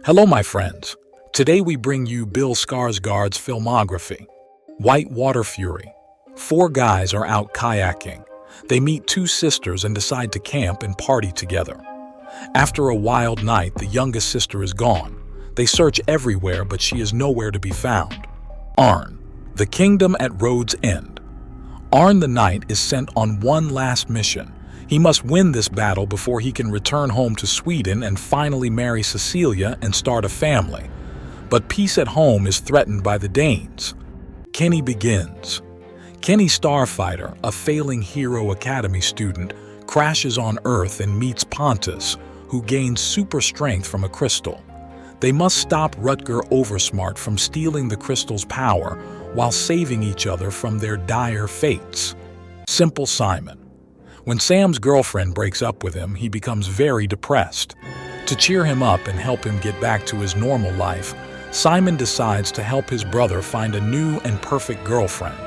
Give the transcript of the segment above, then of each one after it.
Hello, my friends. Today we bring you Bill Skarsgård's filmography. White Water Fury. Four guys are out kayaking. They meet two sisters and decide to camp and party together. After a wild night, the youngest sister is gone. They search everywhere, but she is nowhere to be found. Arn, the kingdom at road's end. Arn the Knight is sent on one last mission. He must win this battle before he can return home to Sweden and finally marry Cecilia and start a family. But peace at home is threatened by the Danes. Kenny begins. Kenny Starfighter, a failing Hero Academy student, crashes on Earth and meets Pontus, who gains super strength from a crystal. They must stop Rutger Oversmart from stealing the crystal's power while saving each other from their dire fates. Simple Simon. When Sam's girlfriend breaks up with him, he becomes very depressed. To cheer him up and help him get back to his normal life, Simon decides to help his brother find a new and perfect girlfriend.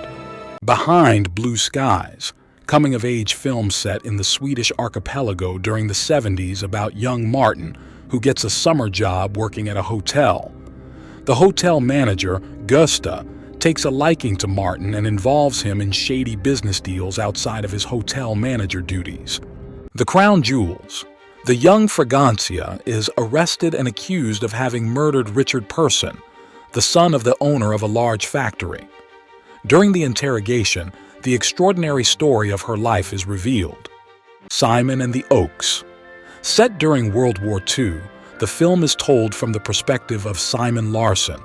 Behind Blue Skies, coming-of-age film set in the Swedish archipelago during the 70s about young Martin, who gets a summer job working at a hotel. The hotel manager, Gösta, takes a liking to Martin and involves him in shady business deals outside of his hotel manager duties. The Crown Jewels. The young Fragancia is arrested and accused of having murdered Richard Persson, the son of the owner of a large factory. During the interrogation, the extraordinary story of her life is revealed. Simon and the Oaks. Set during World War II, the film is told from the perspective of Simon Larsson,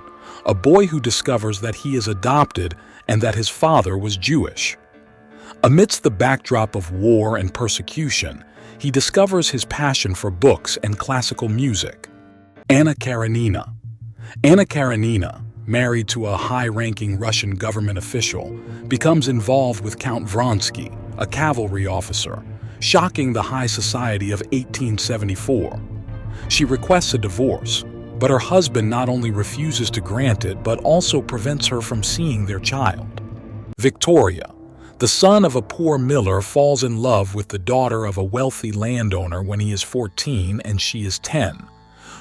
a boy who discovers that he is adopted and that his father was Jewish. Amidst the backdrop of war and persecution, he discovers his passion for books and classical music. Anna Karenina. Anna Karenina, married to a high-ranking Russian government official, becomes involved with Count Vronsky, a cavalry officer, shocking the high society of 1874. She requests a divorce, but her husband not only refuses to grant it, but also prevents her from seeing their child. Victoria. The son of a poor miller falls in love with the daughter of a wealthy landowner when he is 14 and she is 10.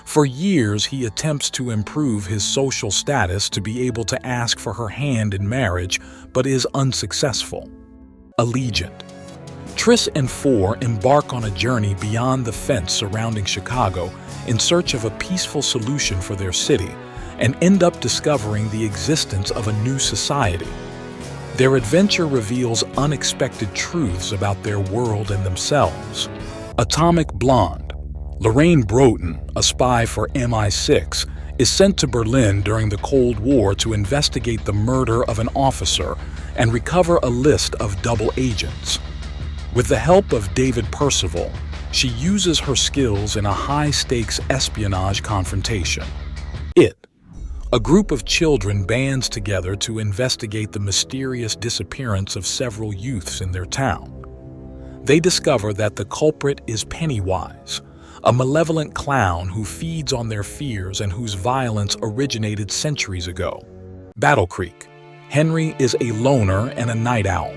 For years, he attempts to improve his social status to be able to ask for her hand in marriage, but is unsuccessful. Allegiant. Triss and Four embark on a journey beyond the fence surrounding Chicago in search of a peaceful solution for their city and end up discovering the existence of a new society. Their adventure reveals unexpected truths about their world and themselves. Atomic Blonde. Lorraine Broughton, a spy for MI6, is sent to Berlin during the Cold War to investigate the murder of an officer and recover a list of double agents. With the help of David Percival, she uses her skills in a high-stakes espionage confrontation. It. A group of children bands together to investigate the mysterious disappearance of several youths in their town. They discover that the culprit is Pennywise, a malevolent clown who feeds on their fears and whose violence originated centuries ago. Battle Creek. Henry is a loner and a night owl.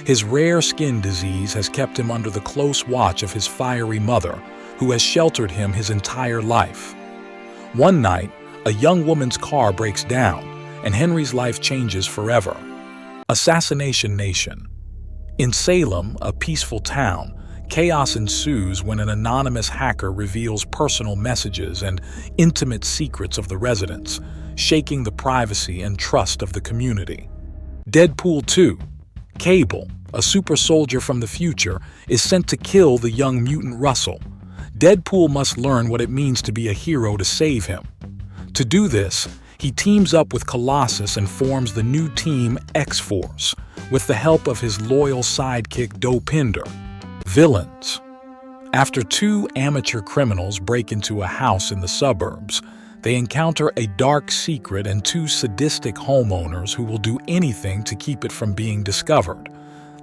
His rare skin disease has kept him under the close watch of his fiery mother, who has sheltered him his entire life. One night, a young woman's car breaks down, and Henry's life changes forever. Assassination Nation. In Salem, a peaceful town, chaos ensues when an anonymous hacker reveals personal messages and intimate secrets of the residents, shaking the privacy and trust of the community. Deadpool 2. Cable, a super soldier from the future, is sent to kill the young mutant Russell. Deadpool must learn what it means to be a hero to save him. To do this, he teams up with Colossus and forms the new team X-Force, with the help of his loyal sidekick Dopinder. Villains. After two amateur criminals break into a house in the suburbs, they encounter a dark secret and two sadistic homeowners who will do anything to keep it from being discovered,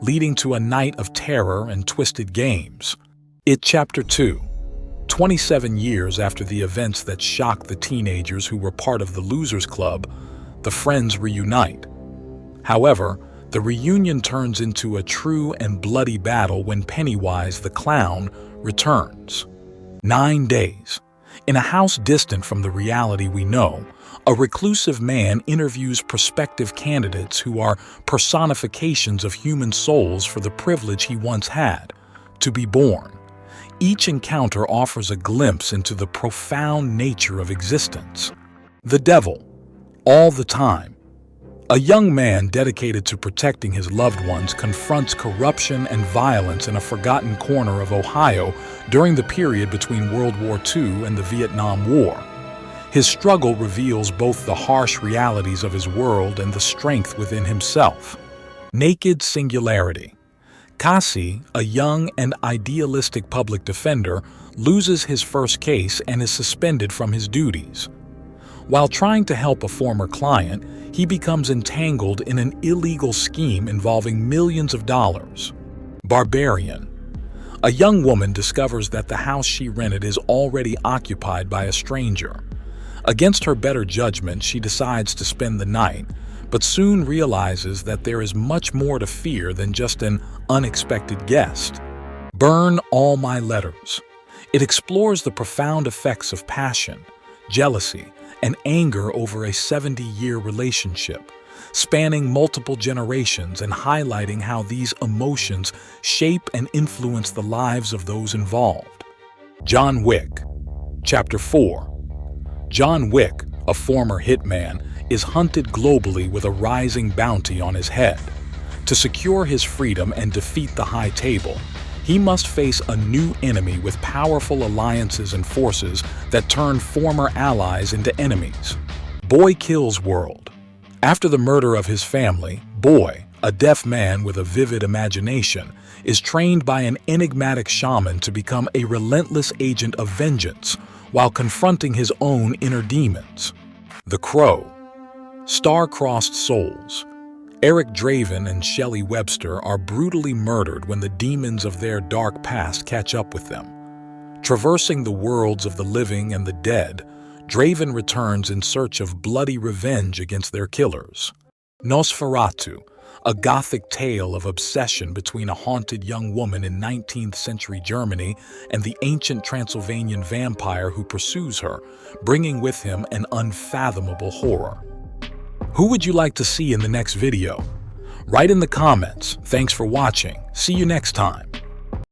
leading to a night of terror and twisted games. It Chapter 2. 27 years after the events that shocked the teenagers who were part of the Losers Club, the friends reunite. However, the reunion turns into a true and bloody battle when Pennywise the clown returns. 9 days. In a house distant from the reality we know, a reclusive man interviews prospective candidates who are personifications of human souls for the privilege he once had, to be born. Each encounter offers a glimpse into the profound nature of existence. The devil, all the time. A young man dedicated to protecting his loved ones confronts corruption and violence in a forgotten corner of Ohio during the period between World War II and the Vietnam War. His struggle reveals both the harsh realities of his world and the strength within himself. Naked singularity. Cassie, a young and idealistic public defender, loses his first case and is suspended from his duties. While trying to help a former client, he becomes entangled in an illegal scheme involving millions of dollars. Barbarian. A young woman discovers that the house she rented is already occupied by a stranger. Against her better judgment, she decides to spend the night, but soon realizes that there is much more to fear than just an unexpected guest. Burn All My Letters. It explores the profound effects of passion, jealousy, and anger over a 70-year relationship, spanning multiple generations and highlighting how these emotions shape and influence the lives of those involved. John Wick. Chapter 4. John Wick, a former hitman, is hunted globally with a rising bounty on his head. To secure his freedom and defeat the High Table, he must face a new enemy with powerful alliances and forces that turn former allies into enemies. Boy Kills World. After the murder of his family, Boy, a deaf man with a vivid imagination, is trained by an enigmatic shaman to become a relentless agent of vengeance while confronting his own inner demons. The Crow. Star-Crossed Souls. Eric Draven and Shelley Webster are brutally murdered when the demons of their dark past catch up with them. Traversing the worlds of the living and the dead, Draven returns in search of bloody revenge against their killers. Nosferatu, a gothic tale of obsession between a haunted young woman in 19th century Germany and the ancient Transylvanian vampire who pursues her, bringing with him an unfathomable horror. Who would you like to see in the next video? Write in the comments. Thanks for watching. See you next time.